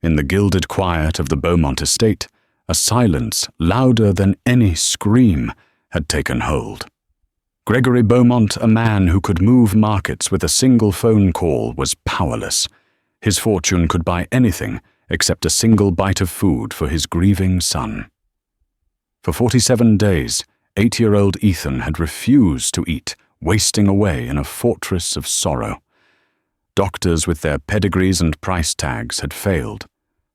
In the gilded quiet of the Beaumont estate, a silence louder than any scream had taken hold. Gregory Beaumont, a man who could move markets with a single phone call, was powerless. His fortune could buy anything except a single bite of food for his grieving son. For 47 days, 8-year-old Ethan had refused to eat, wasting away in a fortress of sorrow. Doctors with their pedigrees and price tags had failed.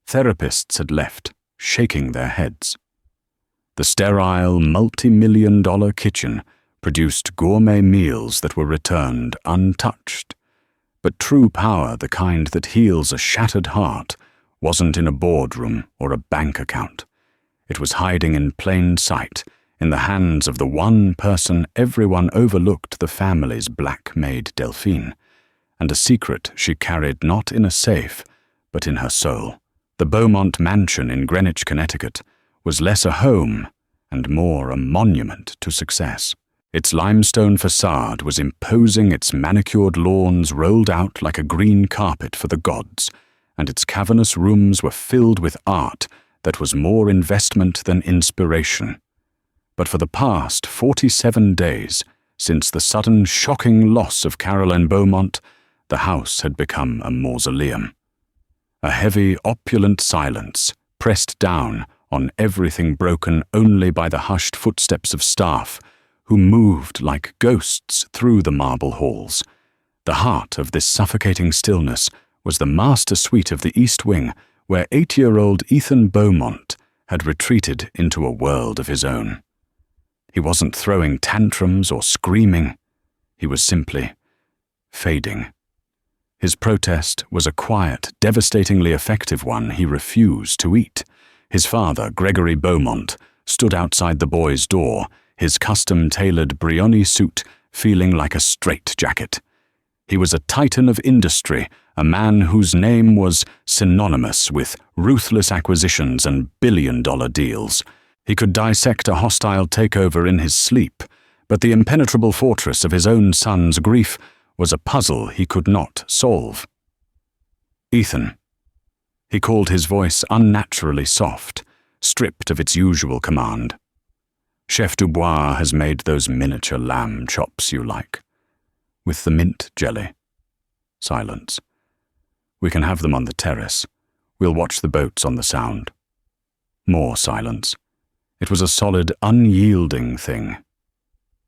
Therapists had left, shaking their heads. The sterile, multi-million-dollar kitchen produced gourmet meals that were returned untouched. But true power, the kind that heals a shattered heart, wasn't in a boardroom or a bank account. It was hiding in plain sight, in the hands of the one person everyone overlooked, the family's black maid Delphine, and a secret she carried not in a safe, but in her soul. The Beaumont mansion in Greenwich, Connecticut, was less a home and more a monument to success. Its limestone facade was imposing, its manicured lawns rolled out like a green carpet for the gods, and its cavernous rooms were filled with art that was more investment than inspiration. But for the past 47 days, since the sudden shocking loss of Caroline Beaumont, the house had become a mausoleum. A heavy, opulent silence pressed down on everything, broken only by the hushed footsteps of staff who moved like ghosts through the marble halls. The heart of this suffocating stillness was the master suite of the East Wing, where 8-year-old Ethan Beaumont had retreated into a world of his own. He wasn't throwing tantrums or screaming. He was simply fading. His protest was a quiet, devastatingly effective one. He refused to eat. His father, Gregory Beaumont, stood outside the boy's door, his custom-tailored Brioni suit feeling like a straitjacket. He was a titan of industry, a man whose name was synonymous with ruthless acquisitions and billion-dollar deals. He could dissect a hostile takeover in his sleep, but the impenetrable fortress of his own son's grief was a puzzle he could not solve. Ethan. He called his voice unnaturally soft, stripped of its usual command. Chef Dubois has made those miniature lamb chops you like, with the mint jelly. Silence. We can have them on the terrace. We'll watch the boats on the Sound. More silence. It was a solid, unyielding thing.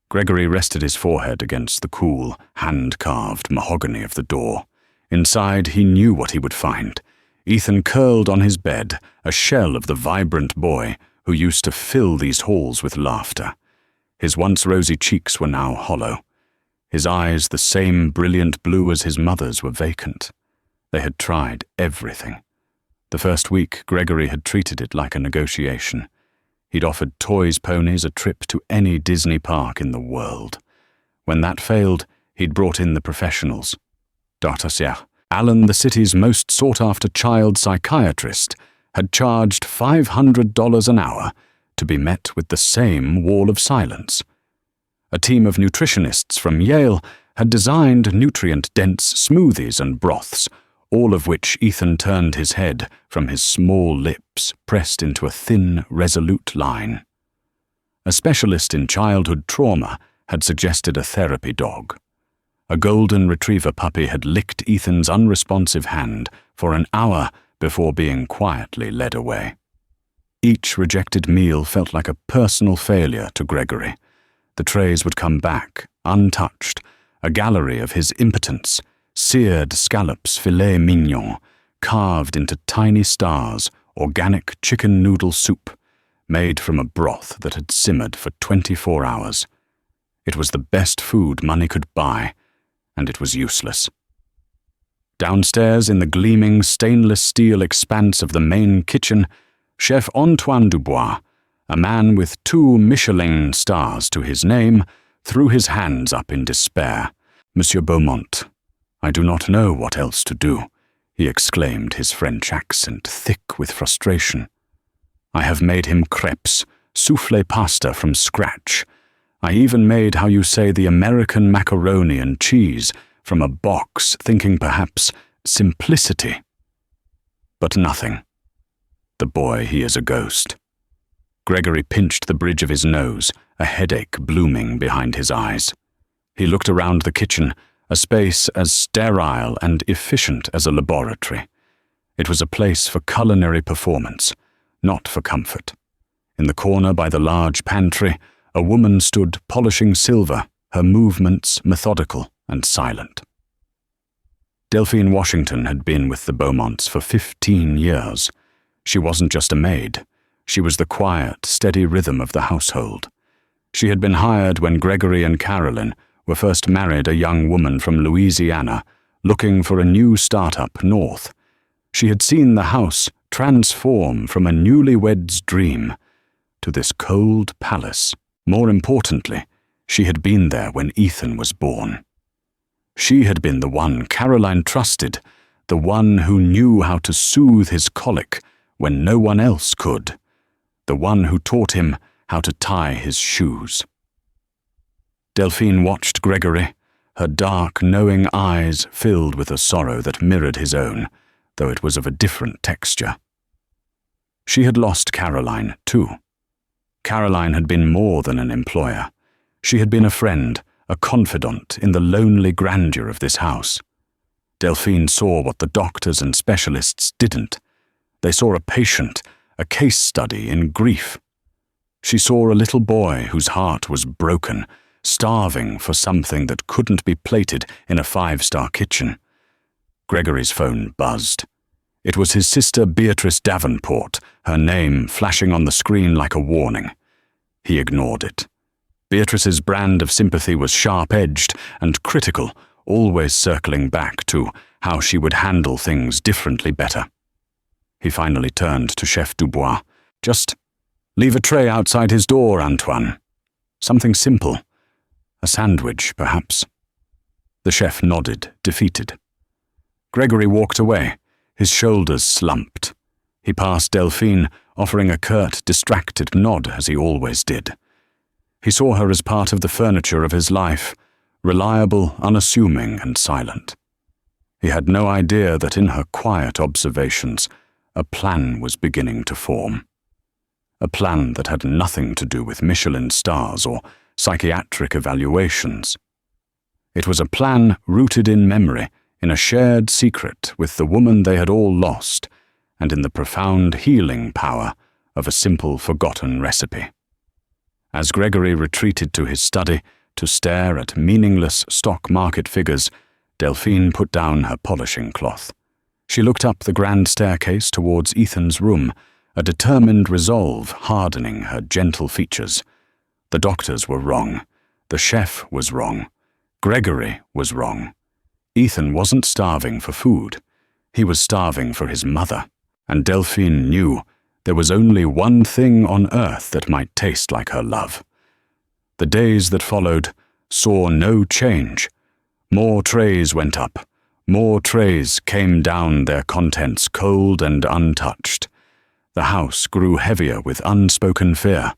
Gregory rested his forehead against the cool, hand-carved mahogany of the door. Inside, he knew what he would find. Ethan curled on his bed, a shell of the vibrant boy who used to fill these halls with laughter. His once rosy cheeks were now hollow. His eyes, the same brilliant blue as his mother's, were vacant. They had tried everything. The first week, Gregory had treated it like a negotiation. He'd offered toys ponies a trip to any Disney park in the world. When that failed, he'd brought in the professionals. D'Artassier, Alan, the city's most sought-after child psychiatrist, had charged $500 an hour to be met with the same wall of silence. A team of nutritionists from Yale had designed nutrient-dense smoothies and broths, all of which Ethan turned his head from his small lips pressed into a thin, resolute line. A specialist in childhood trauma had suggested a therapy dog. A golden retriever puppy had licked Ethan's unresponsive hand for an hour before being quietly led away. Each rejected meal felt like a personal failure to Gregory. The trays would come back, untouched, a gallery of his impotence, seared scallops filet mignon, carved into tiny stars, organic chicken noodle soup, made from a broth that had simmered for 24 hours. It was the best food money could buy, and it was useless. Downstairs in the gleaming stainless steel expanse of the main kitchen, Chef Antoine Dubois, a man with 2 Michelin stars to his name, threw his hands up in despair. "Monsieur Beaumont, I do not know what else to do," he exclaimed, his French accent thick with frustration. "I have made him crepes, soufflé pasta from scratch. I even made, how you say, the American macaroni and cheese from a box, thinking perhaps simplicity." but nothing. The boy, he is a ghost. Gregory pinched the bridge of his nose, a headache blooming behind his eyes. He looked around the kitchen, a space as sterile and efficient as a laboratory. It was a place for culinary performance, not for comfort. In the corner by the large pantry, a woman stood polishing silver, her movements methodical and silent. Delphine Washington had been with the Beaumonts for 15 years. She wasn't just a maid. She was the quiet, steady rhythm of the household. She had been hired when Gregory and Carolyn were first married, a young woman from Louisiana, looking for a new start-up north. She had seen the house transform from a newlywed's dream to this cold palace. More importantly, she had been there when Ethan was born. She had been the one Caroline trusted, the one who knew how to soothe his colic when no one else could, the one who taught him how to tie his shoes. Delphine watched Gregory, her dark, knowing eyes filled with a sorrow that mirrored his own, though it was of a different texture. She had lost Caroline, too. Caroline had been more than an employer. She had been a friend, a confidant in the lonely grandeur of this house. Delphine saw what the doctors and specialists didn't. They saw a patient, a case study in grief. She saw a little boy whose heart was broken, starving for something that couldn't be plated in a 5-star kitchen. Gregory's phone buzzed. It was his sister Beatrice Davenport, her name flashing on the screen like a warning. He ignored it. Beatrice's brand of sympathy was sharp-edged and critical, always circling back to how she would handle things differently better. He finally turned to Chef Dubois. "Just leave a tray outside his door, Antoine. Something simple. A sandwich, perhaps." The chef nodded, defeated. Gregory walked away, his shoulders slumped. He passed Delphine, offering a curt, distracted nod as he always did. He saw her as part of the furniture of his life, reliable, unassuming, and silent. He had no idea that in her quiet observations, a plan was beginning to form. A plan that had nothing to do with Michelin stars or psychiatric evaluations. It was a plan rooted in memory, in a shared secret with the woman they had all lost, and in the profound healing power of a simple forgotten recipe. As Gregory retreated to his study to stare at meaningless stock market figures, Delphine put down her polishing cloth. She looked up the grand staircase towards Ethan's room, a determined resolve hardening her gentle features. The doctors were wrong. The chef was wrong. Gregory was wrong. Ethan wasn't starving for food. He was starving for his mother, and Delphine knew there was only one thing on earth that might taste like her love. The days that followed saw no change. More trays went up. More trays came down, their contents cold and untouched. The house grew heavier with unspoken fear.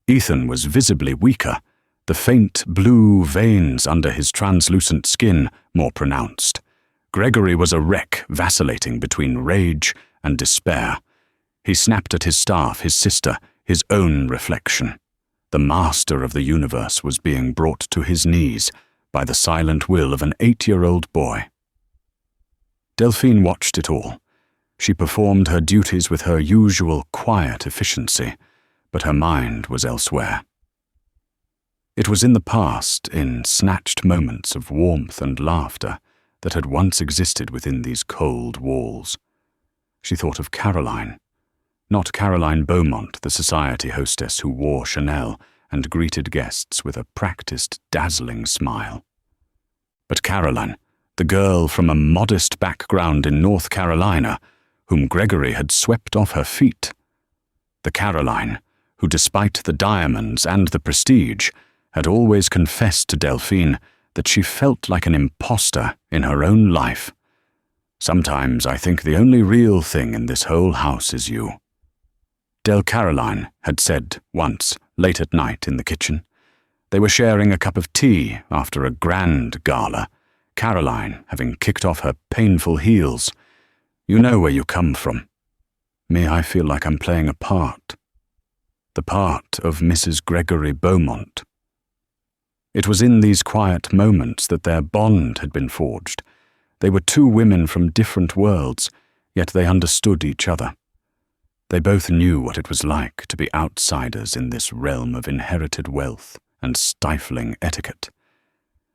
Ethan was visibly weaker, the faint blue veins under his translucent skin more pronounced. Gregory was a wreck vacillating between rage and despair. He snapped at his staff, his sister, his own reflection. The master of the universe was being brought to his knees by the silent will of an 8-year-old boy. Delphine watched it all. She performed her duties with her usual quiet efficiency, but her mind was elsewhere. It was in the past, in snatched moments of warmth and laughter that had once existed within these cold walls. She thought of Caroline. Not Caroline Beaumont, the society hostess who wore Chanel and greeted guests with a practiced, dazzling smile. But Caroline, the girl from a modest background in North Carolina, whom Gregory had swept off her feet. The Caroline, who despite the diamonds and the prestige, had always confessed to Delphine that she felt like an imposter in her own life. "Sometimes I think the only real thing in this whole house is you," Caroline had said once, late at night in the kitchen. They were sharing a cup of tea after a grand gala, Caroline having kicked off her painful heels. You know where you come from. Me, I feel like I'm playing a part. The part of Mrs. Gregory Beaumont. It was in these quiet moments that their bond had been forged. They were two women from different worlds, yet they understood each other. They both knew what it was like to be outsiders in this realm of inherited wealth and stifling etiquette.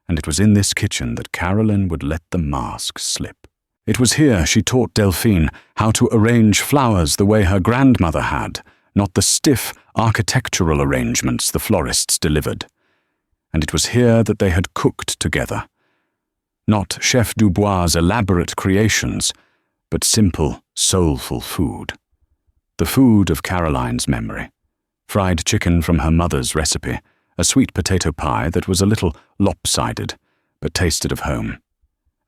And it was in this kitchen that Caroline would let the mask slip. It was here she taught Delphine how to arrange flowers the way her grandmother had, not the stiff architectural arrangements the florists delivered. And it was here that they had cooked together. Not Chef Dubois' elaborate creations, but simple, soulful food. The food of Caroline's memory. Fried chicken from her mother's recipe, a sweet potato pie that was a little lopsided, but tasted of home.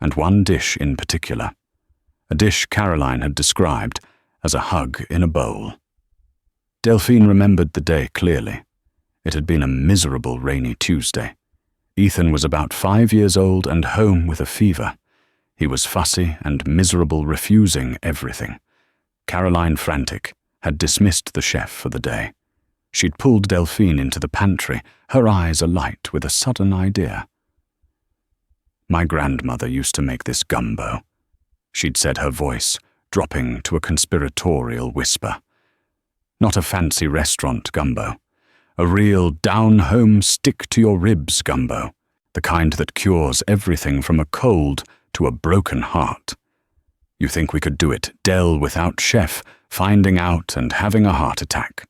And one dish in particular. A dish Caroline had described as a hug in a bowl. Delphine remembered the day clearly. It had been a miserable rainy Tuesday. Ethan was about 5 years old and home with a fever. He was fussy and miserable, refusing everything. Caroline, frantic, had dismissed the chef for the day. She'd pulled Delphine into the pantry, her eyes alight with a sudden idea. My grandmother used to make this gumbo, she'd said, her voice dropping to a conspiratorial whisper. Not a fancy restaurant gumbo. A real down-home, stick-to-your-ribs gumbo, the kind that cures everything from a cold to a broken heart. You think we could do it, Del without chef, finding out and having a heart attack.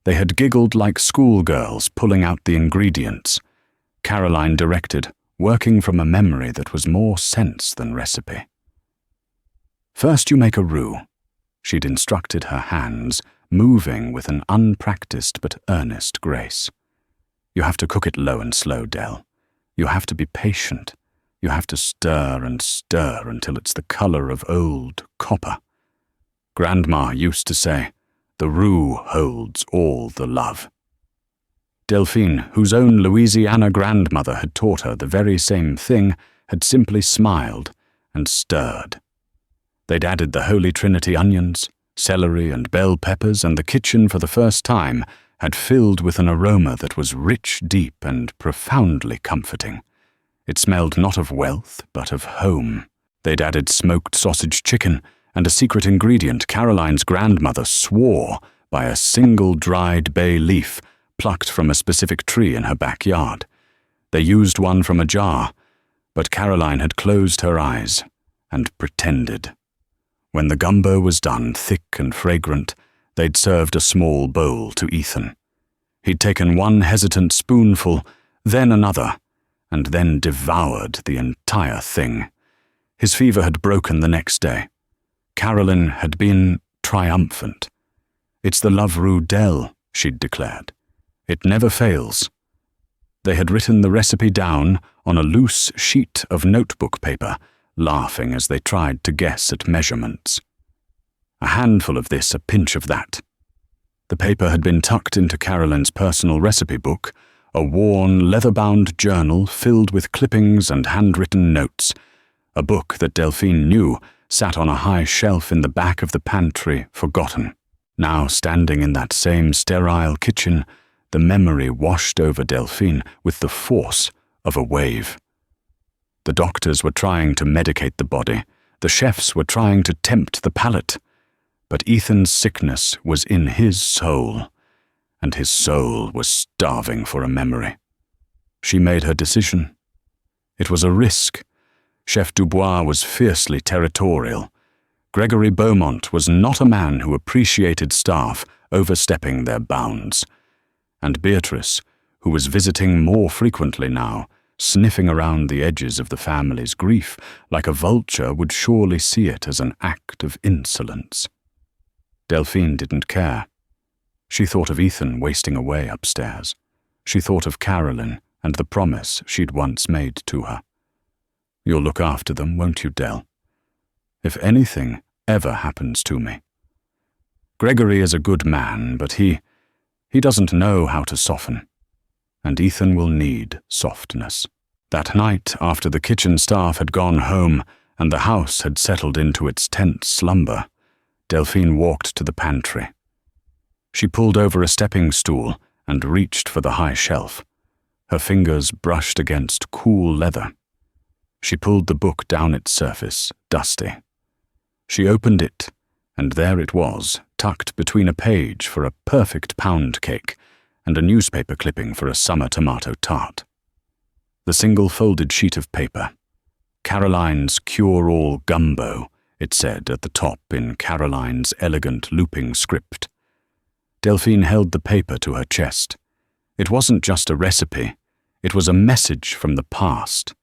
They had giggled like schoolgirls, pulling out the ingredients. Caroline directed, working from a memory that was more sense than recipe. First you make a roux. She'd instructed her hands, moving with an unpracticed but earnest grace. You have to cook it low and slow, Del. You have to be patient. You have to stir and stir until it's the color of old copper. Grandma used to say, the roux holds all the love. Delphine, whose own Louisiana grandmother had taught her the very same thing, had simply smiled and stirred. They'd added the Holy Trinity onions, celery and bell peppers, and the kitchen for the first time had filled with an aroma that was rich, deep, and profoundly comforting. It smelled not of wealth, but of home. They'd added smoked sausage chicken, and a secret ingredient Caroline's grandmother swore by a single dried bay leaf plucked from a specific tree in her backyard. They used one from a jar, but Caroline had closed her eyes and pretended. When the gumbo was done, thick and fragrant, they'd served a small bowl to Ethan. He'd taken one hesitant spoonful, then another, and then devoured the entire thing. His fever had broken the next day. Caroline had been triumphant. It's the love roux Del, she'd declared. It never fails. They had written the recipe down on a loose sheet of notebook paper, laughing as they tried to guess at measurements. A handful of this, a pinch of that. The paper had been tucked into Caroline's personal recipe book, a worn, leather-bound journal filled with clippings and handwritten notes, a book that Delphine knew sat on a high shelf in the back of the pantry, forgotten. Now, standing in that same sterile kitchen, the memory washed over Delphine with the force of a wave. The doctors were trying to medicate the body. The chefs were trying to tempt the palate. But Ethan's sickness was in his soul, and his soul was starving for a memory. She made her decision. It was a risk. Chef Dubois was fiercely territorial. Gregory Beaumont was not a man who appreciated staff overstepping their bounds. And Beatrice, who was visiting more frequently now, sniffing around the edges of the family's grief like a vulture, would surely see it as an act of insolence. Delphine didn't care. She thought of Ethan wasting away upstairs. She thought of Caroline and the promise she'd once made to her. You'll look after them, won't you, Del? If anything ever happens to me. Gregory is a good man, but he doesn't know how to soften. And Ethan will need softness. That night, after the kitchen staff had gone home and the house had settled into its tense slumber, Delphine walked to the pantry. She pulled over a stepping stool and reached for the high shelf. Her fingers brushed against cool leather. She pulled the book down its surface, dusty. She opened it, and there it was, tucked between a page for a perfect pound cake and a newspaper clipping for a summer tomato tart. The single folded sheet of paper. Caroline's Cure-All Gumbo, it said at the top in Caroline's elegant looping script. Delphine held the paper to her chest. It wasn't just a recipe. It was a message from the past.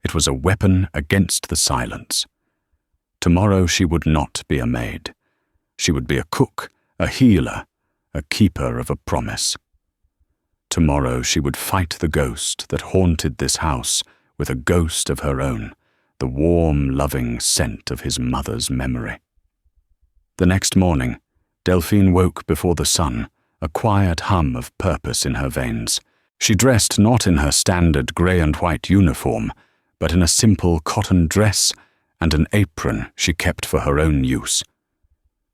It was a weapon against the silence. Tomorrow she would not be a maid. She would be a cook, a healer, a keeper of a promise. Tomorrow she would fight the ghost that haunted this house with a ghost of her own, the warm, loving scent of his mother's memory. The next morning, Delphine woke before the sun, a quiet hum of purpose in her veins. She dressed not in her standard grey and white uniform, but in a simple cotton dress and an apron she kept for her own use.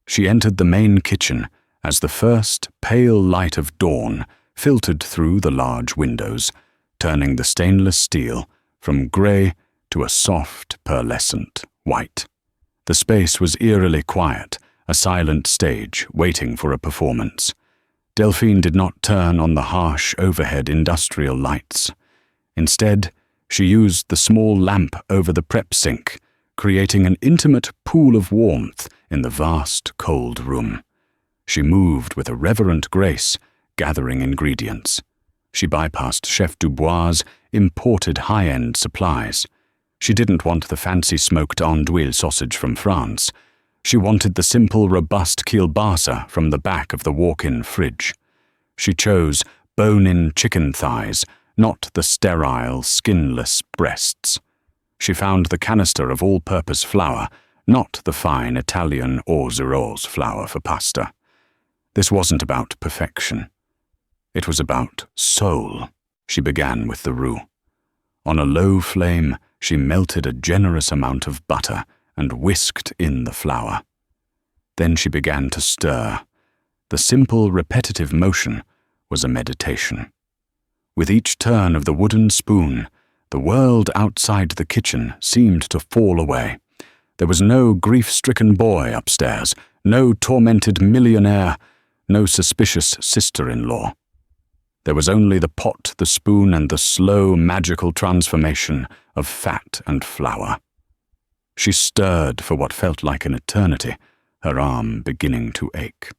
She entered the main kitchen as the first pale light of dawn filtered through the large windows, turning the stainless steel from grey to a soft, pearlescent white. The space was eerily quiet, a silent stage waiting for a performance. Delphine did not turn on the harsh overhead industrial lights. Instead, she used the small lamp over the prep sink, creating an intimate pool of warmth in the vast, cold room. She moved with a reverent grace, gathering ingredients. She bypassed Chef Dubois' imported high-end supplies. She didn't want the fancy smoked andouille sausage from France. She wanted the simple, robust kielbasa from the back of the walk-in fridge. She chose bone-in chicken thighs, not the sterile, skinless breasts. She found the canister of all-purpose flour, not the fine Italian Orzero's flour for pasta. This wasn't about perfection. It was about soul. She began with the roux. On a low flame, she melted a generous amount of butter and whisked in the flour. Then she began to stir. The simple, repetitive motion was a meditation. With each turn of the wooden spoon, the world outside the kitchen seemed to fall away. There was no grief-stricken boy upstairs, no tormented millionaire, no suspicious sister-in-law. There was only the pot, the spoon, and the slow, magical transformation of fat and flour. She stirred for what felt like an eternity, her arm beginning to ache.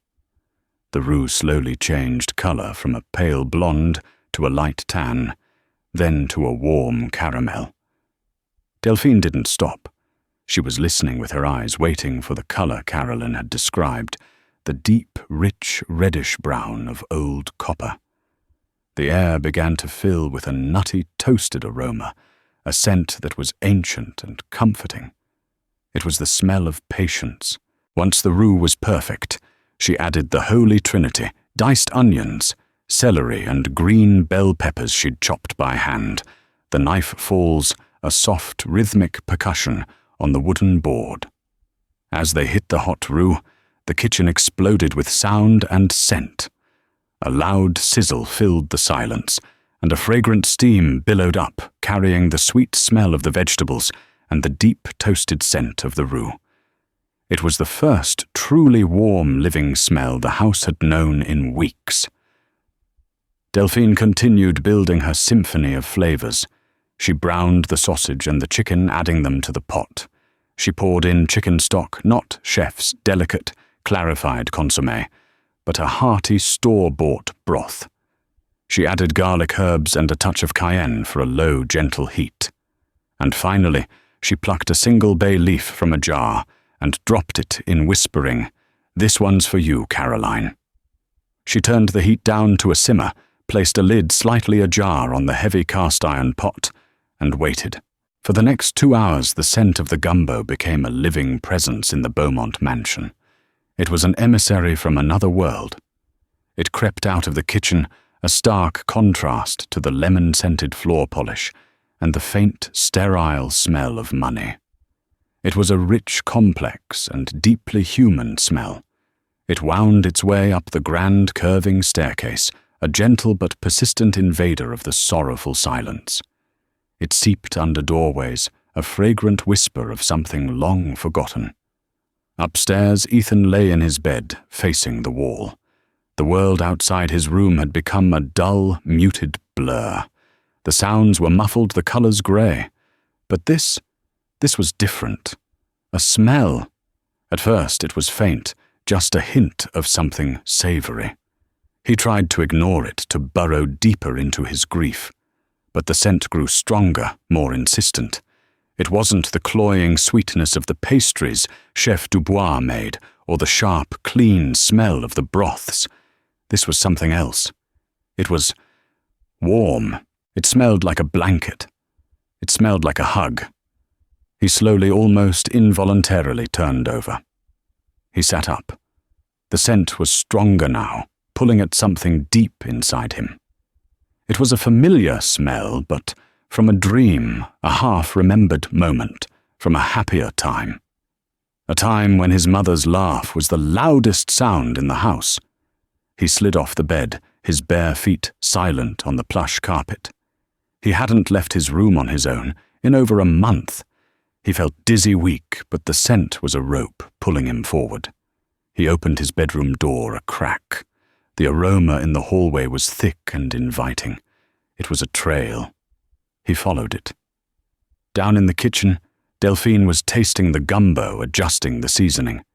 The roux slowly changed color from a pale blonde to a light tan, then to a warm caramel. Delphine didn't stop. She was listening with her eyes, waiting for the color Caroline had described, the deep, rich, reddish brown of old copper. The air began to fill with a nutty, toasted aroma, a scent that was ancient and comforting. It was the smell of patience. Once the roux was perfect, she added the holy trinity, diced onions, celery, and green bell peppers she'd chopped by hand. The knife falls, a soft, rhythmic percussion on the wooden board. As they hit the hot roux, the kitchen exploded with sound and scent. A loud sizzle filled the silence, and a fragrant steam billowed up, carrying the sweet smell of the vegetables and the deep toasted scent of the roux. It was the first truly warm living smell the house had known in weeks. Delphine continued building her symphony of flavors. She browned the sausage and the chicken, adding them to the pot. She poured in chicken stock, not chef's delicate, clarified consommé, but a hearty store-bought broth. She added garlic herbs and a touch of cayenne for a low, gentle heat. And finally, she plucked a single bay leaf from a jar and dropped it in, whispering, "This one's for you, Caroline." She turned the heat down to a simmer, placed a lid slightly ajar on the heavy cast-iron pot, and waited. For the next 2 hours, the scent of the gumbo became a living presence in the Beaumont mansion. It was an emissary from another world. It crept out of the kitchen, a stark contrast to the lemon-scented floor polish and the faint, sterile smell of money. It was a rich, complex, and deeply human smell. It wound its way up the grand, curving staircase, a gentle but persistent invader of the sorrowful silence. It seeped under doorways, a fragrant whisper of something long forgotten. Upstairs, Ethan lay in his bed, facing the wall. The world outside his room had become a dull, muted blur. The sounds were muffled, the colors grey. But this was different. A smell. At first it was faint, just a hint of something savoury. He tried to ignore it, to burrow deeper into his grief. But the scent grew stronger, more insistent. It wasn't the cloying sweetness of the pastries Chef Dubois made, or the sharp, clean smell of the broths. This was something else. It was warm. It smelled like a blanket. It smelled like a hug. He slowly, almost involuntarily, turned over. He sat up. The scent was stronger now, pulling at something deep inside him. It was a familiar smell, but from a dream, a half-remembered moment, from a happier time. A time when his mother's laugh was the loudest sound in the house. He slid off the bed, his bare feet silent on the plush carpet. He hadn't left his room on his own in over a month. He felt dizzy weak, but the scent was a rope pulling him forward. He opened his bedroom door a crack. The aroma in the hallway was thick and inviting. It was a trail. He followed it. Down in the kitchen, Delphine was tasting the gumbo, adjusting the seasoning.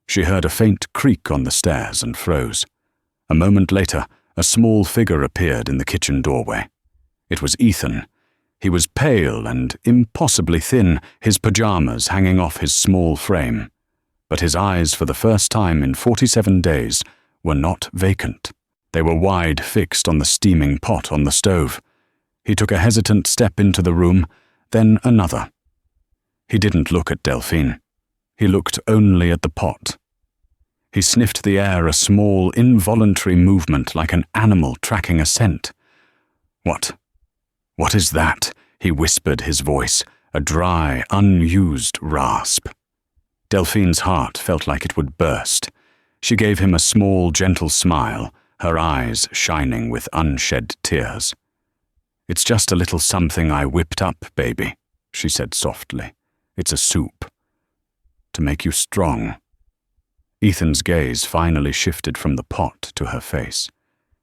She heard a faint creak on the stairs and froze. A moment later, a small figure appeared in the kitchen doorway. It was Ethan. He was pale and impossibly thin, his pajamas hanging off his small frame. But his eyes, for the first time in 47 days, were not vacant. They were wide, fixed on the steaming pot on the stove. He took a hesitant step into the room, then another. He didn't look at Delphine. He looked only at the pot. He sniffed the air, a small, involuntary movement like an animal tracking a scent. What is that?" he whispered, his voice, a dry, unused rasp. Delphine's heart felt like it would burst. She gave him a small, gentle smile, her eyes shining with unshed tears. "It's just a little something I whipped up, baby," she said softly. "It's a soup. To make you strong." Ethan's gaze finally shifted from the pot to her face.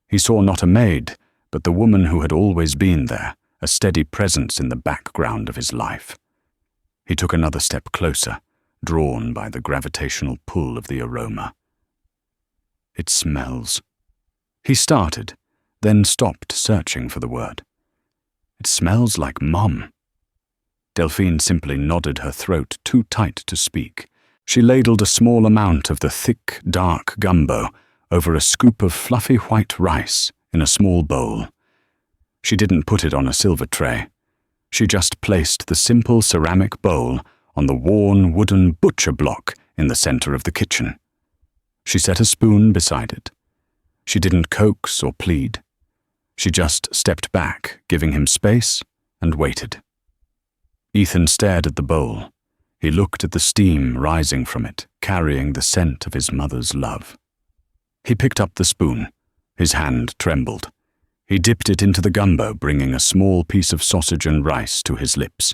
He saw not a maid, but the woman who had always been there, a steady presence in the background of his life. He took another step closer, drawn by the gravitational pull of the aroma. "It smells." He started, then stopped, searching for the word. "It smells like Mum." Delphine simply nodded, her throat too tight to speak. She ladled a small amount of the thick, dark gumbo over a scoop of fluffy white rice in a small bowl. She didn't put it on a silver tray. She just placed the simple ceramic bowl on the worn wooden butcher block in the center of the kitchen. She set a spoon beside it. She didn't coax or plead. She just stepped back, giving him space, and waited. Ethan stared at the bowl. He looked at the steam rising from it, carrying the scent of his mother's love. He picked up the spoon. His hand trembled. He dipped it into the gumbo, bringing a small piece of sausage and rice to his lips.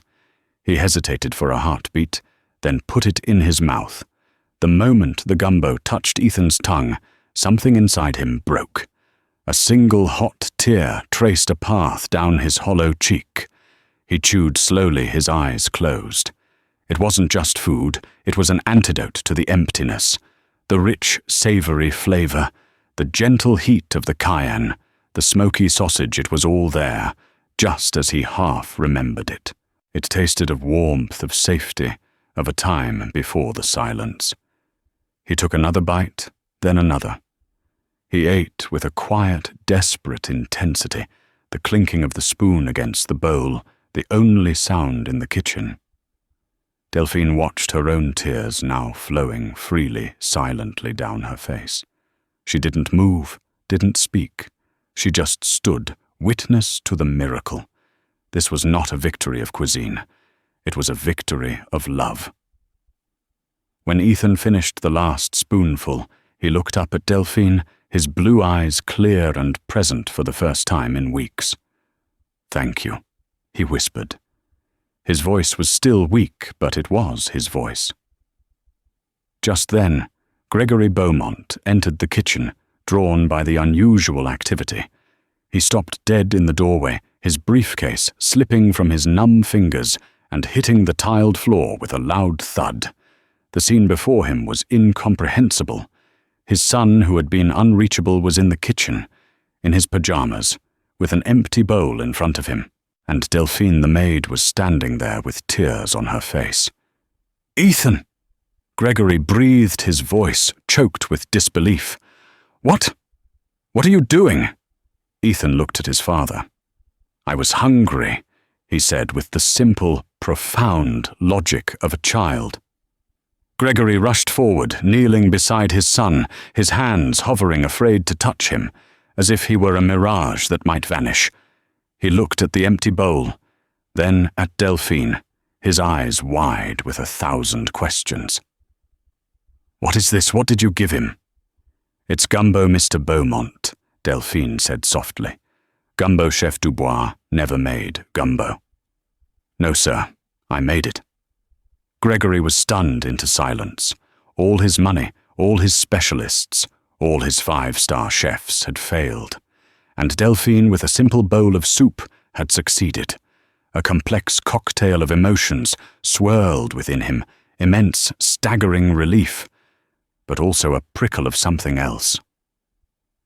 He hesitated for a heartbeat, then put it in his mouth. The moment the gumbo touched Ethan's tongue, something inside him broke. A single hot tear traced a path down his hollow cheek. He chewed slowly, his eyes closed. It wasn't just food, it was an antidote to the emptiness. The rich, savory flavor, the gentle heat of the cayenne, the smoky sausage, it was all there, just as he half remembered it. It tasted of warmth, of safety, of a time before the silence. He took another bite, then another. He ate with a quiet, desperate intensity, the clinking of the spoon against the bowl, the only sound in the kitchen. Delphine watched her own tears now flowing freely, silently down her face. She didn't move, didn't speak. She just stood, witness to the miracle. This was not a victory of cuisine. It was a victory of love. When Ethan finished the last spoonful, he looked up at Delphine, his blue eyes clear and present for the first time in weeks. "Thank you," he whispered. His voice was still weak, but it was his voice. Just then, Gregory Beaumont entered the kitchen, drawn by the unusual activity. He stopped dead in the doorway, his briefcase slipping from his numb fingers and hitting the tiled floor with a loud thud. The scene before him was incomprehensible. His son, who had been unreachable, was in the kitchen, in his pajamas, with an empty bowl in front of him, and Delphine the maid was standing there with tears on her face. "Ethan!" Gregory breathed, his voice choked with disbelief. "What? What are you doing?" Ethan looked at his father. "I was hungry," he said with the simple, profound logic of a child. Gregory rushed forward, kneeling beside his son, his hands hovering, afraid to touch him, as if he were a mirage that might vanish. He looked at the empty bowl, then at Delphine, his eyes wide with 1,000 questions. "What is this? What did you give him?" "It's gumbo, Mr. Beaumont," Delphine said softly. "Gumbo Chef Dubois never made gumbo." "No, sir, I made it." Gregory was stunned into silence. All his money, all his specialists, all his 5-star chefs had failed. And Delphine, with a simple bowl of soup, had succeeded. A complex cocktail of emotions swirled within him, immense, staggering relief, but also a prickle of something else.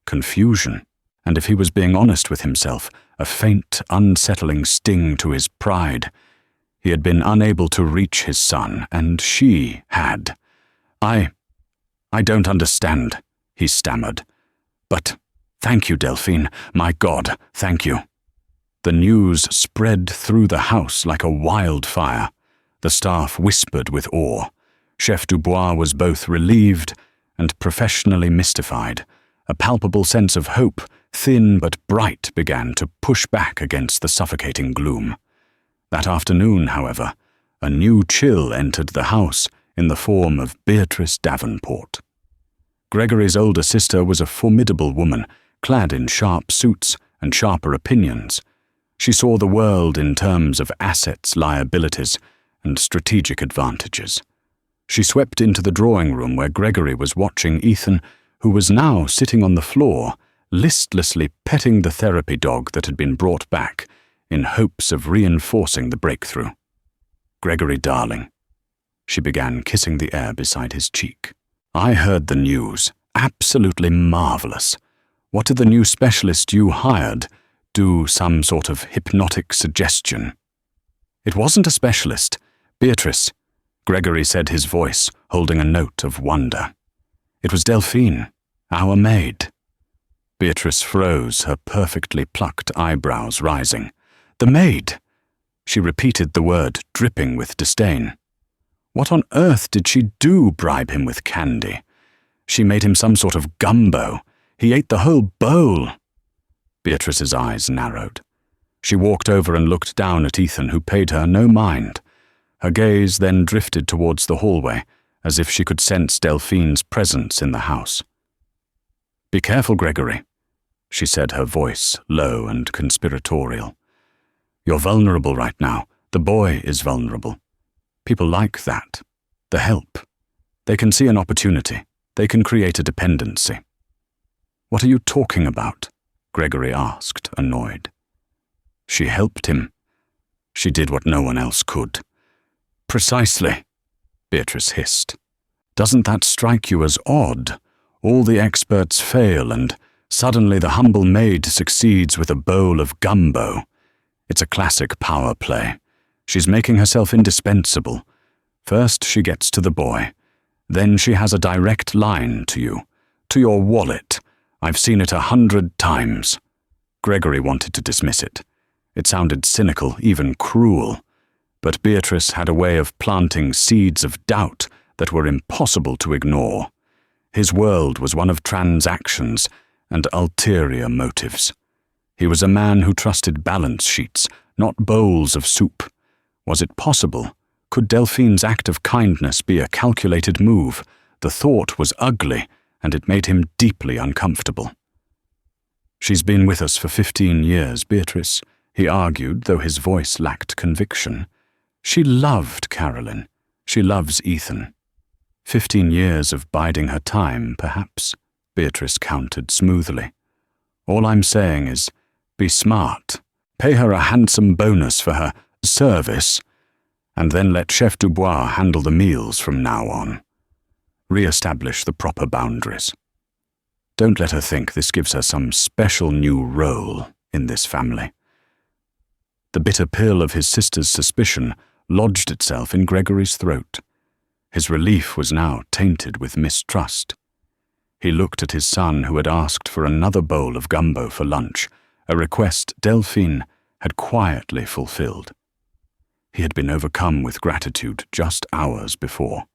Confusion, and if he was being honest with himself, a faint, unsettling sting to his pride. He had been unable to reach his son, and she had. I don't understand," he stammered. "But thank you, Delphine. My God, thank you." The news spread through the house like a wildfire. The staff whispered with awe. Chef Dubois was both relieved and professionally mystified. A palpable sense of hope, thin but bright, began to push back against the suffocating gloom. That afternoon, however, a new chill entered the house in the form of Beatrice Davenport. Gregory's older sister was a formidable woman, clad in sharp suits and sharper opinions. She saw the world in terms of assets, liabilities, and strategic advantages. She swept into the drawing room where Gregory was watching Ethan, who was now sitting on the floor, listlessly petting the therapy dog that had been brought back, in hopes of reinforcing the breakthrough. "Gregory, darling." She began kissing the air beside his cheek. "I heard the news. Absolutely marvelous. What did the new specialist you hired do? Some sort of hypnotic suggestion?" "It wasn't a specialist. Beatrice," Gregory said, his voice holding a note of wonder. "It was Delphine, our maid." Beatrice froze, her perfectly plucked eyebrows rising. "The maid!" She repeated the word, dripping with disdain. What on earth did she do? Bribe him with candy? She made him some sort of gumbo. He ate the whole bowl. Beatrice's eyes narrowed. She walked over and looked down at Ethan, who paid her no mind. Her gaze then drifted towards the hallway, as if she could sense Delphine's presence in the house. "Be careful, Gregory," she said, her voice low and conspiratorial. "You're vulnerable right now. The boy is vulnerable. People like that. The help. They can see an opportunity. They can create a dependency." "What are you talking about?" Gregory asked, annoyed. "She helped him. She did what no one else could." "Precisely," Beatrice hissed. "Doesn't that strike you as odd? All the experts fail, and suddenly the humble maid succeeds with a bowl of gumbo. It's a classic power play. She's making herself indispensable. First she gets to the boy. Then she has a direct line to you, to your wallet. I've seen it 100 times. Gregory wanted to dismiss it. It sounded cynical, even cruel. But Beatrice had a way of planting seeds of doubt that were impossible to ignore. His world was one of transactions and ulterior motives. He was a man who trusted balance sheets, not bowls of soup. Was it possible? Could Delphine's act of kindness be a calculated move? The thought was ugly, and it made him deeply uncomfortable. "She's been with us for 15 years, Beatrice," he argued, though his voice lacked conviction. "She loved Caroline. She loves Ethan." 15 years of biding her time, perhaps, Beatrice countered smoothly. "All I'm saying is, be smart. Pay her a handsome bonus for her service, and then let Chef Dubois handle the meals from now on. Re-establish the proper boundaries. Don't let her think this gives her some special new role in this family." The bitter pill of his sister's suspicion lodged itself in Gregory's throat. His relief was now tainted with mistrust. He looked at his son, who had asked for another bowl of gumbo for lunch, a request Delphine had quietly fulfilled. He had been overcome with gratitude just hours before.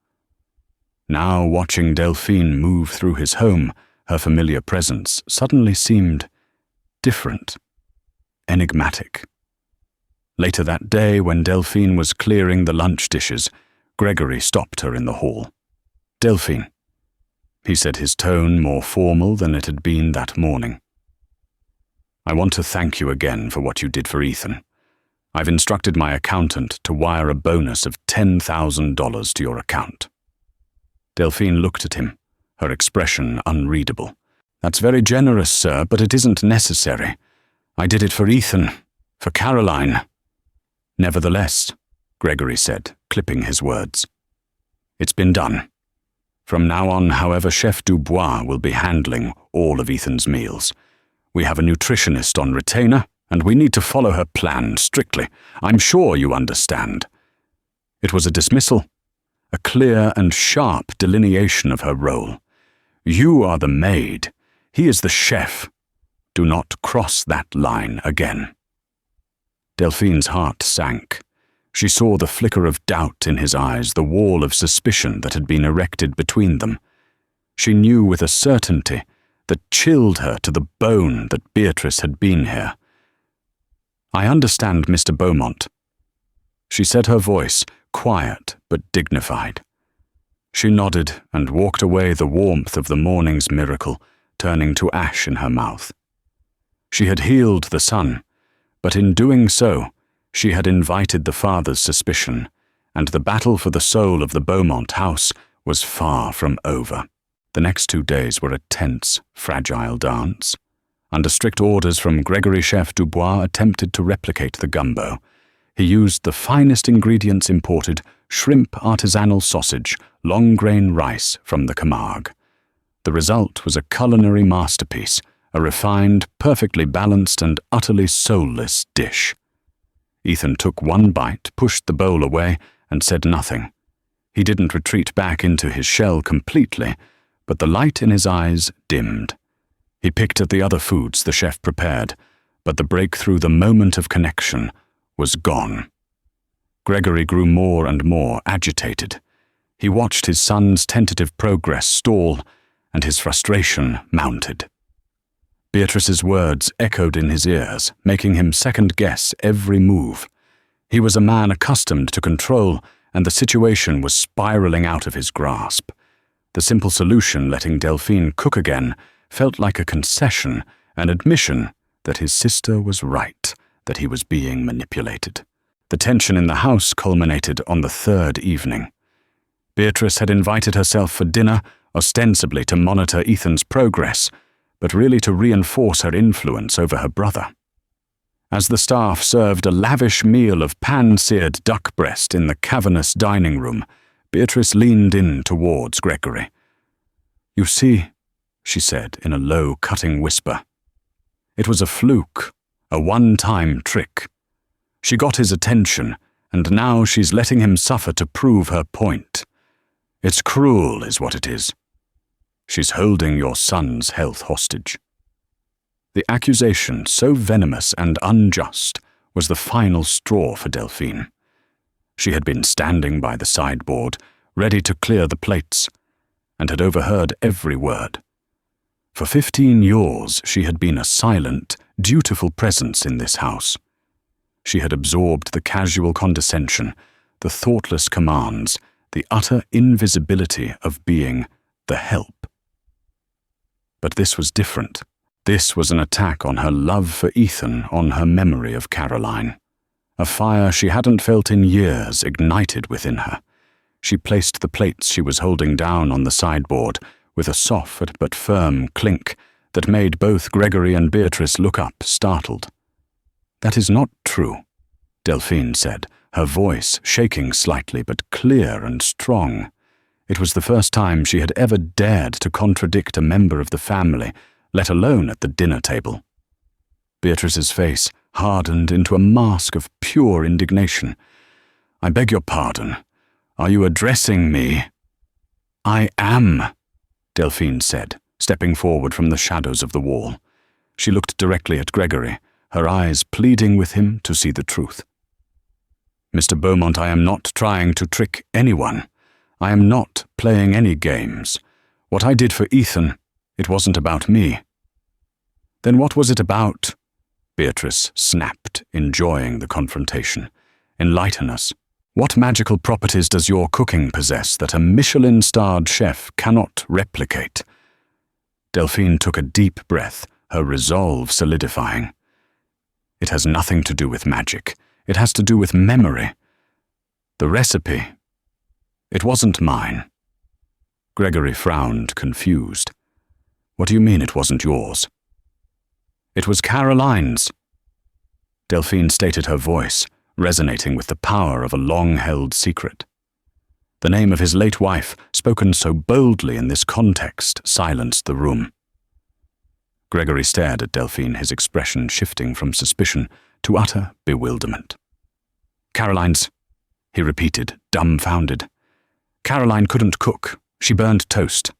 Now, watching Delphine move through his home, her familiar presence suddenly seemed different, enigmatic. Later that day, when Delphine was clearing the lunch dishes, Gregory stopped her in the hall. "Delphine," he said, his tone more formal than it had been that morning. "I want to thank you again for what you did for Ethan. I've instructed my accountant to wire a bonus of $10,000 to your account." Delphine looked at him, her expression unreadable. "That's very generous, sir, but it isn't necessary. I did it for Ethan, for Caroline." "Nevertheless," Gregory said, clipping his words, "it's been done. From now on, however, Chef Dubois will be handling all of Ethan's meals. We have a nutritionist on retainer, and we need to follow her plan strictly. I'm sure you understand." It was a dismissal, a clear and sharp delineation of her role. "You are the maid. He is the chef. Do not cross that line again." Delphine's heart sank. She saw the flicker of doubt in his eyes, the wall of suspicion that had been erected between them. She knew with a certainty that chilled her to the bone that Beatrice had been here. "I understand, Mr. Beaumont," she said, her voice quiet but dignified. She nodded and walked away, the warmth of the morning's miracle turning to ash in her mouth. She had healed the son, but in doing so, she had invited the father's suspicion, and the battle for the soul of the Beaumont house was far from over. The next 2 days were a tense, fragile dance. Under strict orders from Gregory, Chef Dubois attempted to replicate the gumbo. He used the finest ingredients imported: shrimp, artisanal sausage, long-grain rice from the Camargue. The result was a culinary masterpiece, a refined, perfectly balanced and utterly soulless dish. Ethan took one bite, pushed the bowl away, and said nothing. He didn't retreat back into his shell completely, but the light in his eyes dimmed. He picked at the other foods the chef prepared, but the breakthrough, the moment of connection, was gone. Gregory grew more and more agitated. He watched his son's tentative progress stall, and his frustration mounted. Beatrice's words echoed in his ears, making him second-guess every move. He was a man accustomed to control, and the situation was spiraling out of his grasp. The simple solution, letting Delphine cook again, felt like a concession, an admission that his sister was right, that he was being manipulated. The tension in the house culminated on the 3rd evening. Beatrice had invited herself for dinner, ostensibly to monitor Ethan's progress, but really to reinforce her influence over her brother. As the staff served a lavish meal of pan-seared duck breast in the cavernous dining room, Beatrice leaned in towards Gregory. "You see," she said in a low, cutting whisper, "it was a fluke, a one-time trick. She got his attention, and now she's letting him suffer to prove her point. It's cruel, is what it is. She's holding your son's health hostage." The accusation, so venomous and unjust, was the final straw for Delphine. She had been standing by the sideboard, ready to clear the plates, and had overheard every word. For 15 years she had been a silent, dutiful presence in this house. She had absorbed the casual condescension, the thoughtless commands, the utter invisibility of being the help. But this was different. This was an attack on her love for Ethan, on her memory of Caroline. A fire she hadn't felt in years ignited within her. She placed the plates she was holding down on the sideboard with a soft but firm clink that made both Gregory and Beatrice look up, startled. "That is not true," Delphine said, her voice shaking slightly but clear and strong. It was the first time she had ever dared to contradict a member of the family, let alone at the dinner table. Beatrice's face hardened into a mask of pure indignation. "I beg your pardon. Are you addressing me?" "I am," Delphine said, stepping forward from the shadows of the wall. She looked directly at Gregory, her eyes pleading with him to see the truth. "Mr. Beaumont, I am not trying to trick anyone. I am not playing any games. What I did for Ethan, it wasn't about me." "Then what was it about?" Beatrice snapped, enjoying the confrontation. "Enlighten us. What magical properties does your cooking possess that a Michelin-starred chef cannot replicate?" Delphine took a deep breath, her resolve solidifying. "It has nothing to do with magic. It has to do with memory. The recipe, it wasn't mine." Gregory frowned, confused. "What do you mean it wasn't yours?" "It was Caroline's." Delphine stated, her voice resonating with the power of a long-held secret. The name of his late wife, spoken so boldly in this context, silenced the room. Gregory stared at Delphine, his expression shifting from suspicion to utter bewilderment. "Caroline's," he repeated, dumbfounded. "Caroline couldn't cook. She burned toast."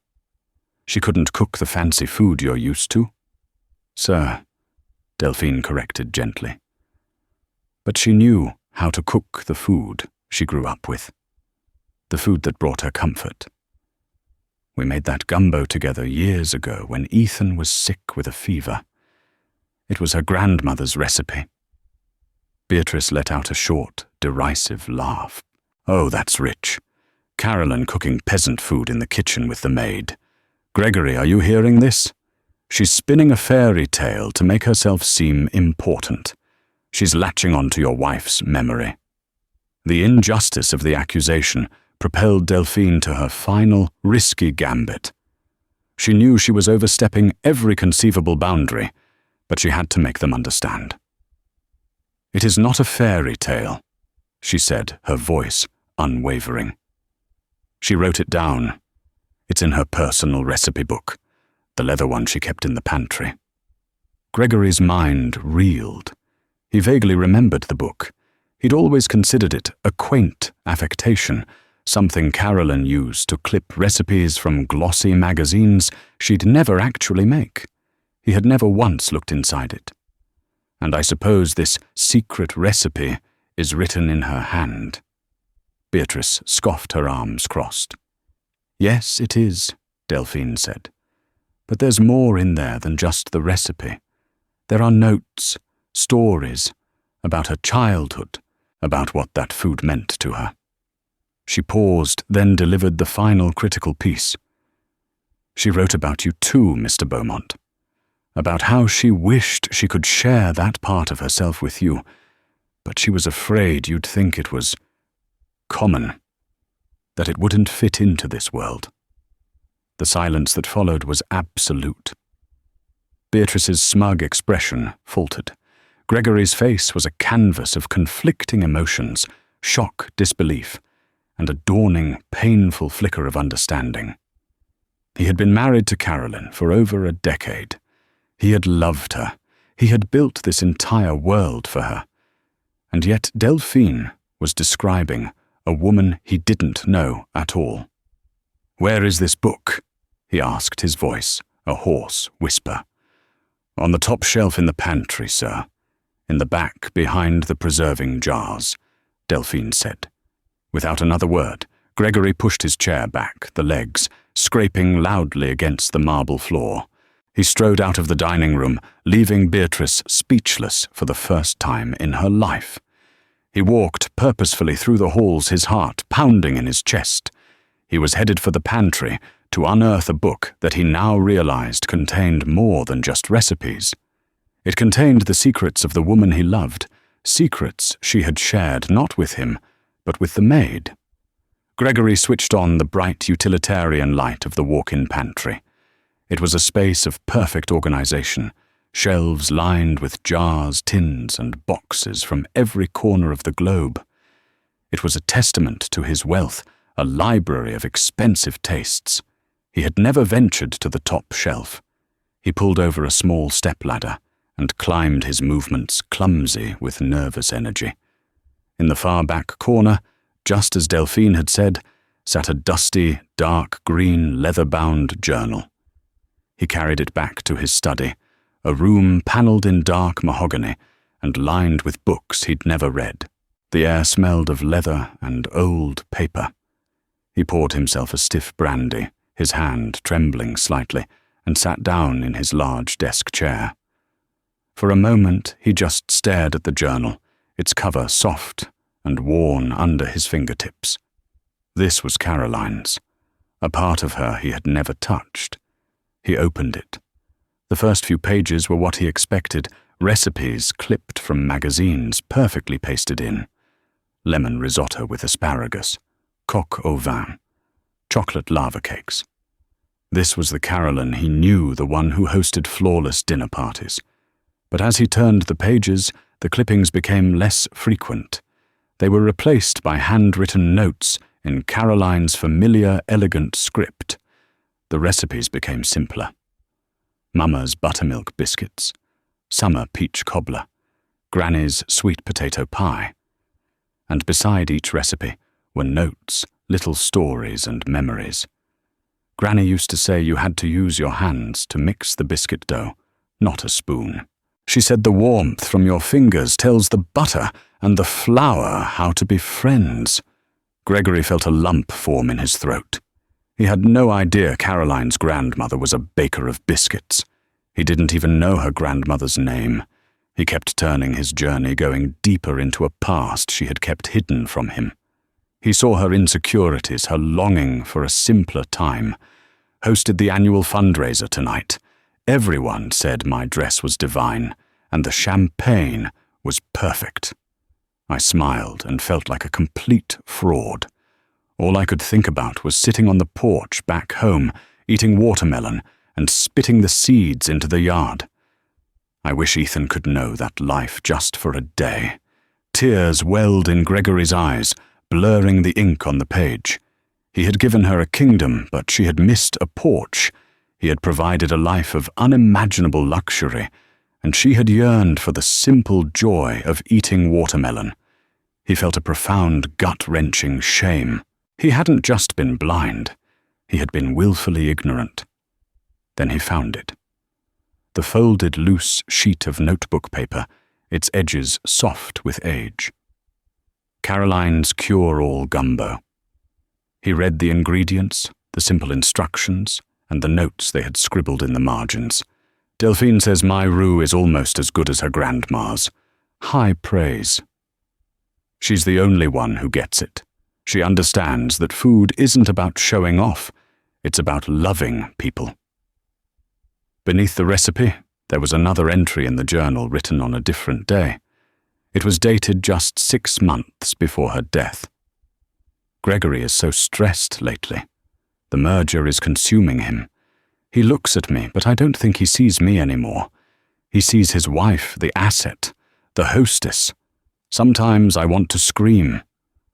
"She couldn't cook the fancy food you're used to?" "Sir," Delphine corrected gently. But she knew how to cook the food she grew up with. The food that brought her comfort. "We made that gumbo together years ago when Ethan was sick with a fever. It was her grandmother's recipe." Beatrice let out a short, derisive laugh. "Oh, that's rich. Caroline cooking peasant food in the kitchen with the maid. Gregory, are you hearing this? She's spinning a fairy tale to make herself seem important. She's latching onto your wife's memory." The injustice of the accusation propelled Delphine to her final, risky gambit. She knew she was overstepping every conceivable boundary, but she had to make them understand. "It is not a fairy tale," she said, her voice unwavering. She wrote it down. It's in her personal recipe book, the leather one she kept in the pantry. Gregory's mind reeled. He vaguely remembered the book. He'd always considered it a quaint affectation, something Caroline used to clip recipes from glossy magazines she'd never actually make. He had never once looked inside it. "And I suppose this secret recipe is written in her hand." Beatrice scoffed, her arms crossed. "Yes, it is," Delphine said. "But there's more in there than just the recipe. There are notes, stories, about her childhood, about what that food meant to her." She paused, then delivered the final critical piece. "She wrote about you too, Mr. Beaumont. About how she wished she could share that part of herself with you, but she was afraid you'd think it was common, that it wouldn't fit into this world." The silence that followed was absolute. Beatrice's smug expression faltered. Gregory's face was a canvas of conflicting emotions, shock, disbelief, and a dawning, painful flicker of understanding. He had been married to Caroline for over a decade. He had loved her. He had built this entire world for her. And yet Delphine was describing a woman he didn't know at all. "Where is this book?" he asked, his voice a hoarse whisper. "On the top shelf in the pantry, sir. In the back, behind the preserving jars," Delphine said. Without another word, Gregory pushed his chair back, the legs scraping loudly against the marble floor. He strode out of the dining room, leaving Beatrice speechless for the first time in her life. He walked purposefully through the halls, his heart pounding in his chest. He was headed for the pantry to unearth a book that he now realized contained more than just recipes. It contained the secrets of the woman he loved, secrets she had shared not with him, but with the maid. Gregory switched on the bright utilitarian light of the walk-in pantry. It was a space of perfect organization, shelves lined with jars, tins, and boxes from every corner of the globe. It was a testament to his wealth, a library of expensive tastes. He had never ventured to the top shelf. He pulled over a small stepladder and climbed, his movements clumsy with nervous energy. In the far back corner, just as Delphine had said, sat a dusty, dark green, leather-bound journal. He carried it back to his study, a room panelled in dark mahogany and lined with books he'd never read. The air smelled of leather and old paper. He poured himself a stiff brandy, his hand trembling slightly, and sat down in his large desk chair. For a moment he just stared at the journal, its cover soft and worn under his fingertips. This was Caroline's, a part of her he had never touched. He opened it. The first few pages were what he expected, recipes clipped from magazines, perfectly pasted in. Lemon risotto with asparagus, coq au vin, chocolate lava cakes. This was the Caroline he knew, the one who hosted flawless dinner parties. But as he turned the pages, the clippings became less frequent. They were replaced by handwritten notes in Caroline's familiar, elegant script. The recipes became simpler. Mama's buttermilk biscuits, summer peach cobbler, Granny's sweet potato pie. And beside each recipe were notes, little stories and memories. Granny used to say you had to use your hands to mix the biscuit dough, not a spoon. She said the warmth from your fingers tells the butter and the flour how to be friends. Gregory felt a lump form in his throat. He had no idea Caroline's grandmother was a baker of biscuits. He didn't even know her grandmother's name. He kept turning his journey, going deeper into a past she had kept hidden from him. He saw her insecurities, her longing for a simpler time. Hosted the annual fundraiser tonight. Everyone said my dress was divine, and the champagne was perfect. I smiled and felt like a complete fraud. All I could think about was sitting on the porch back home, eating watermelon and spitting the seeds into the yard. I wish Ethan could know that life just for a day. Tears welled in Gregory's eyes, blurring the ink on the page. He had given her a kingdom, but she had missed a porch. He had provided a life of unimaginable luxury, and she had yearned for the simple joy of eating watermelon. He felt a profound, gut-wrenching shame. He hadn't just been blind. He had been willfully ignorant. Then he found it. The folded, loose sheet of notebook paper, its edges soft with age. Caroline's cure-all gumbo. He read the ingredients, the simple instructions, and the notes they had scribbled in the margins. Delphine says my roux is almost as good as her grandma's. High praise. She's the only one who gets it. She understands that food isn't about showing off, it's about loving people. Beneath the recipe, there was another entry in the journal written on a different day. It was dated just 6 months before her death. Gregory is so stressed lately. The merger is consuming him. He looks at me, but I don't think he sees me anymore. He sees his wife, the asset, the hostess. Sometimes I want to scream.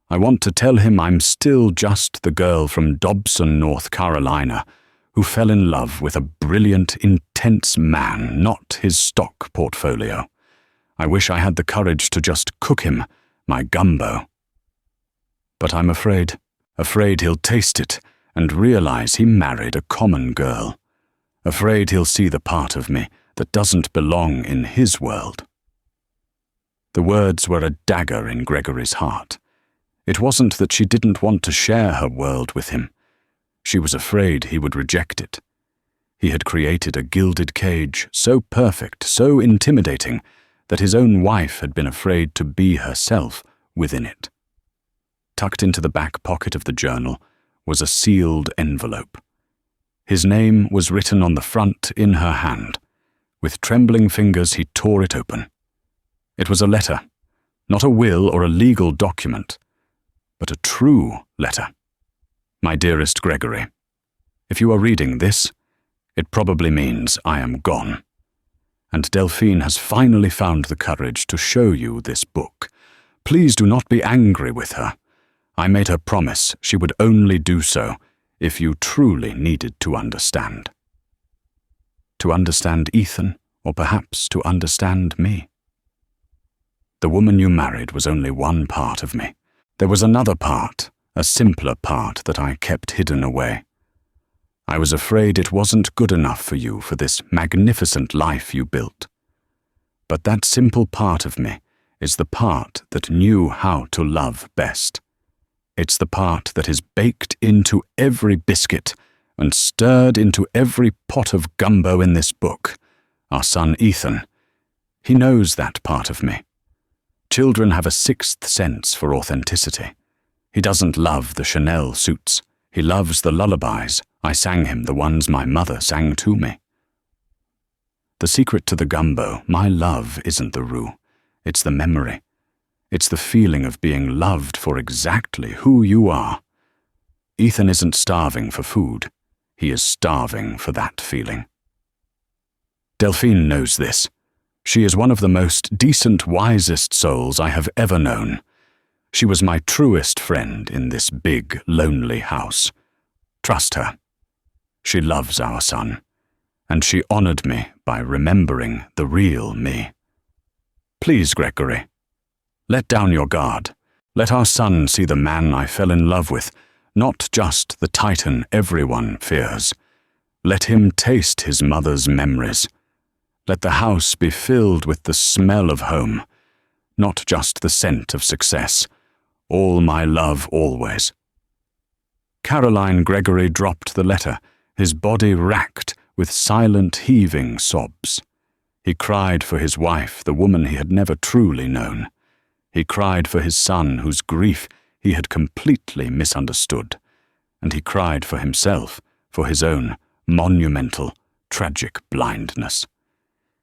I want to tell him I'm still just the girl from Dobson, North Carolina, who fell in love with a brilliant, intense man, not his stock portfolio. I wish I had the courage to just cook him, my gumbo. But I'm afraid he'll taste it and realize he married a common girl. Afraid he'll see the part of me that doesn't belong in his world. The words were a dagger in Gregory's heart. It wasn't that she didn't want to share her world with him. She was afraid he would reject it. He had created a gilded cage so perfect, so intimidating, that his own wife had been afraid to be herself within it. Tucked into the back pocket of the journal was a sealed envelope. His name was written on the front in her hand. With trembling fingers he tore it open. It was a letter, not a will or a legal document, but a true letter. My dearest Gregory, if you are reading this, it probably means I am gone. And Delphine has finally found the courage to show you this book. Please do not be angry with her. I made her promise she would only do so if you truly needed to understand. To understand Ethan, or perhaps to understand me. The woman you married was only one part of me. There was another part, a simpler part that I kept hidden away. I was afraid it wasn't good enough for you for this magnificent life you built. But that simple part of me is the part that knew how to love best. It's the part that is baked into every biscuit and stirred into every pot of gumbo in this book. Our son Ethan, he knows that part of me. Children have a sixth sense for authenticity. He doesn't love the Chanel suits. He loves the lullabies. I sang him the ones my mother sang to me. The secret to the gumbo, my love, isn't the roux. It's the memory. It's the feeling of being loved for exactly who you are. Ethan isn't starving for food. He is starving for that feeling. Delphine knows this. She is one of the most decent, wisest souls I have ever known. She was my truest friend in this big, lonely house. Trust her. She loves our son, and she honored me by remembering the real me. Please, Gregory, let down your guard. Let our son see the man I fell in love with, not just the titan everyone fears. Let him taste his mother's memories. Let the house be filled with the smell of home, not just the scent of success. All my love always. Caroline Gregory dropped the letter, his body racked with silent heaving sobs. He cried for his wife, the woman he had never truly known. He cried for his son, whose grief he had completely misunderstood. And he cried for himself, for his own monumental, tragic blindness.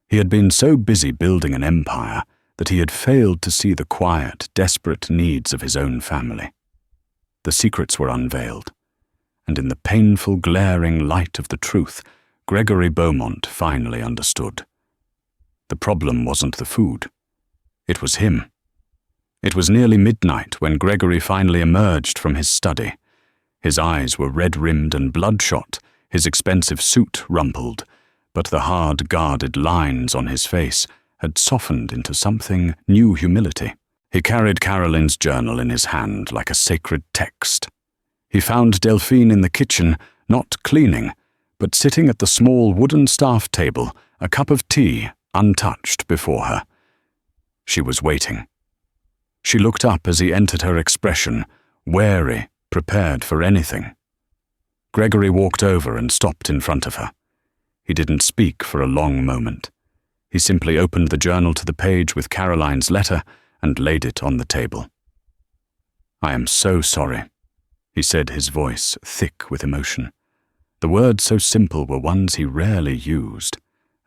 He had been so busy building an empire that he had failed to see the quiet, desperate needs of his own family. The secrets were unveiled, and in the painful, glaring light of the truth, Gregory Beaumont finally understood. The problem wasn't the food. It was him. It was nearly midnight when Gregory finally emerged from his study. His eyes were red-rimmed and bloodshot, his expensive suit rumpled, but the hard, guarded lines on his face had softened into something new humility. He carried Caroline's journal in his hand like a sacred text. He found Delphine in the kitchen, not cleaning, but sitting at the small wooden staff table, a cup of tea untouched before her. She was waiting. She looked up as he entered, her expression wary, prepared for anything. Gregory walked over and stopped in front of her. He didn't speak for a long moment. He simply opened the journal to the page with Caroline's letter and laid it on the table. "I am so sorry," he said, his voice thick with emotion. The words so simple were ones he rarely used,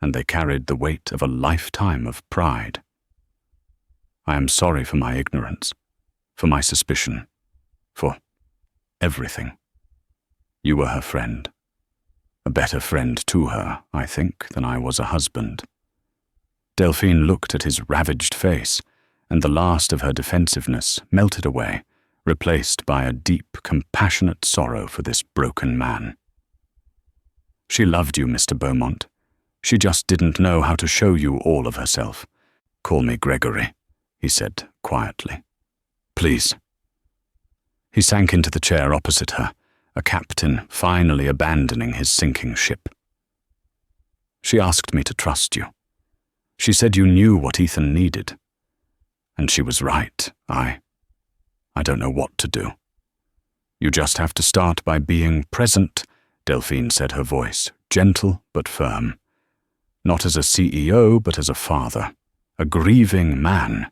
and they carried the weight of a lifetime of pride. "I am sorry for my ignorance, for my suspicion, for everything. You were her friend. A better friend to her, I think, than I was a husband." Delphine looked at his ravaged face, and the last of her defensiveness melted away, replaced by a deep, compassionate sorrow for this broken man. "She loved you, Mr. Beaumont. She just didn't know how to show you all of herself. Call me Gregory," he said quietly. "Please." He sank into the chair opposite her, a captain finally abandoning his sinking ship. "She asked me to trust you. She said you knew what Ethan needed. And she was right. I don't know what to do. You just have to start by being present," Delphine said, her voice gentle but firm. "Not as a CEO, but as a father, a grieving man.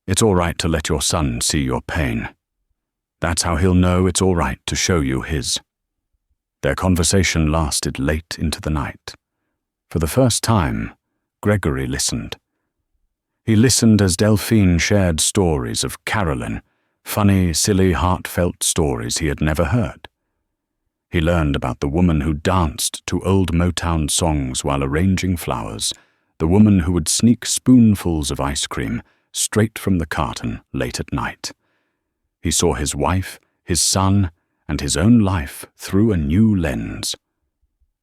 It's all right to let your son see your pain. That's how he'll know it's all right to show you his. Their conversation lasted late into the night. For the first time, Gregory listened. He listened as Delphine shared stories of Carolyn, funny, silly, heartfelt stories he had never heard. He learned about the woman who danced to old Motown songs while arranging flowers, the woman who would sneak spoonfuls of ice cream straight from the carton late at night. He saw his wife, his son, and his own life through a new lens.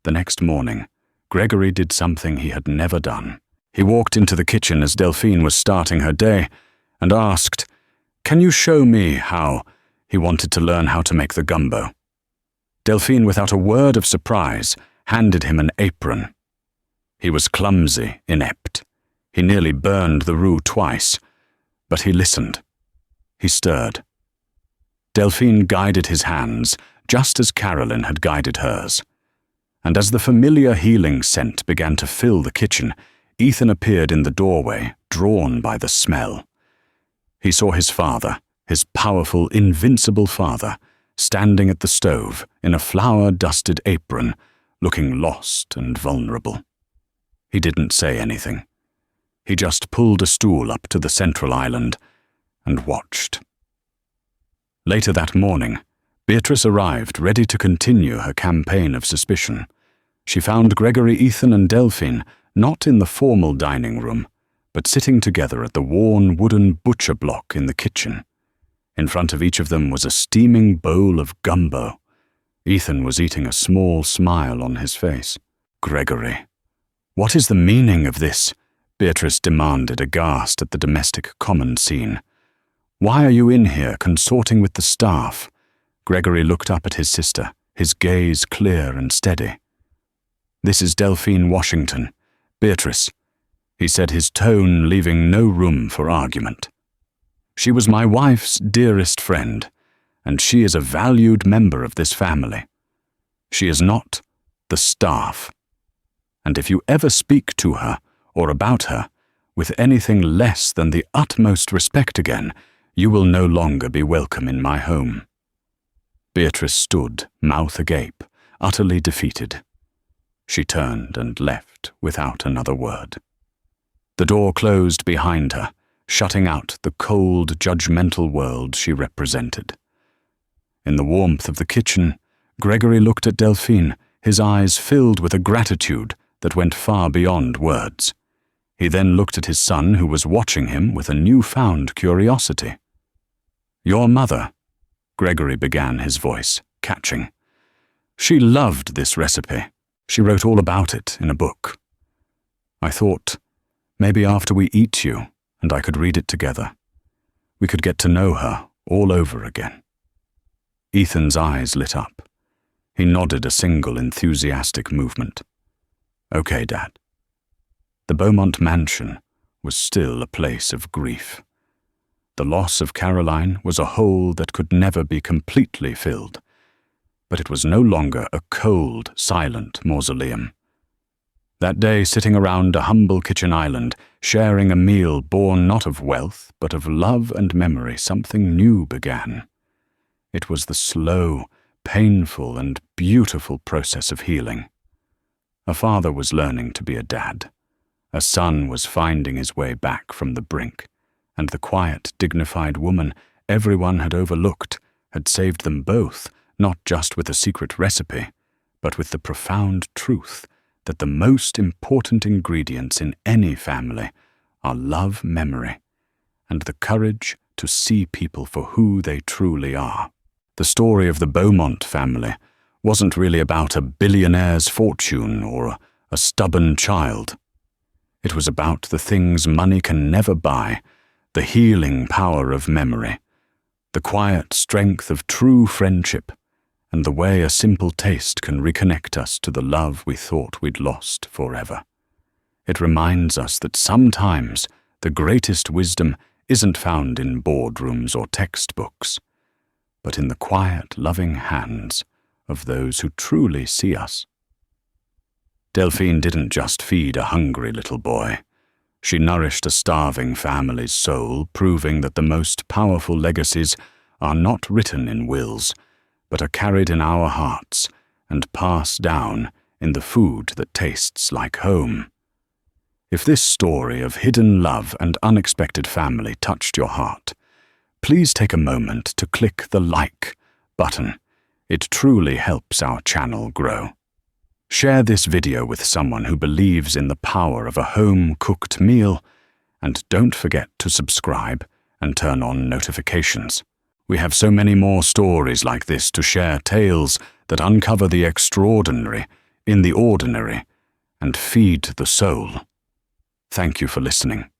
The next morning, Gregory did something he had never done. He walked into the kitchen as Delphine was starting her day and asked, "Can you show me how?" He wanted to learn how to make the gumbo. Delphine, without a word of surprise, handed him an apron. He was clumsy, inept. He nearly burned the roux twice, but he listened. He stirred. Delphine guided his hands, just as Carolyn had guided hers. And as the familiar healing scent began to fill the kitchen, Ethan appeared in the doorway, drawn by the smell. He saw his father, his powerful, invincible father, standing at the stove in a flour-dusted apron, looking lost and vulnerable. He didn't say anything. He just pulled a stool up to the central island and watched. Later that morning, Beatrice arrived, ready to continue her campaign of suspicion. She found Gregory, Ethan, and Delphine not in the formal dining room, but sitting together at the worn wooden butcher block in the kitchen. In front of each of them was a steaming bowl of gumbo. Ethan was eating, a small smile on his face. "Gregory, what is the meaning of this?" Beatrice demanded, aghast at the domestic common scene. "Why are you in here consorting with the staff?" Gregory looked up at his sister, his gaze clear and steady. "This is Delphine Washington. Beatrice," he said, his tone leaving no room for argument. "She was my wife's dearest friend, and she is a valued member of this family. She is not the staff. And if you ever speak to her, or about her, with anything less than the utmost respect again, you will no longer be welcome in my home." Beatrice stood, mouth agape, utterly defeated. She turned and left without another word. The door closed behind her, shutting out the cold, judgmental world she represented. In the warmth of the kitchen, Gregory looked at Delphine, his eyes filled with a gratitude that went far beyond words. He then looked at his son, who was watching him with a newfound curiosity. "Your mother," Gregory began, his voice catching. "She loved this recipe. She wrote all about it in a book. I thought, maybe after we eat you and I could read it together, we could get to know her all over again." Ethan's eyes lit up. He nodded a single enthusiastic movement. "Okay, Dad." The Beaumont mansion was still a place of grief. The loss of Caroline was a hole that could never be completely filled, but it was no longer a cold, silent mausoleum. That day, sitting around a humble kitchen island, sharing a meal born not of wealth, but of love and memory, something new began. It was the slow, painful, and beautiful process of healing. A father was learning to be a dad. A son was finding his way back from the brink, and the quiet, dignified woman everyone had overlooked had saved them both, not just with a secret recipe, but with the profound truth that the most important ingredients in any family are love, memory, and the courage to see people for who they truly are. The story of the Beaumont family wasn't really about a billionaire's fortune or a stubborn child. It was about the things money can never buy, the healing power of memory, the quiet strength of true friendship, and the way a simple taste can reconnect us to the love we thought we'd lost forever. It reminds us that sometimes the greatest wisdom isn't found in boardrooms or textbooks, but in the quiet, loving hands of those who truly see us. Delphine didn't just feed a hungry little boy. She nourished a starving family's soul, proving that the most powerful legacies are not written in wills, but are carried in our hearts and passed down in the food that tastes like home. If this story of hidden love and unexpected family touched your heart, please take a moment to click the like button. It truly helps our channel grow. Share this video with someone who believes in the power of a home-cooked meal, and don't forget to subscribe and turn on notifications. We have so many more stories like this to share, tales that uncover the extraordinary in the ordinary and feed the soul. Thank you for listening.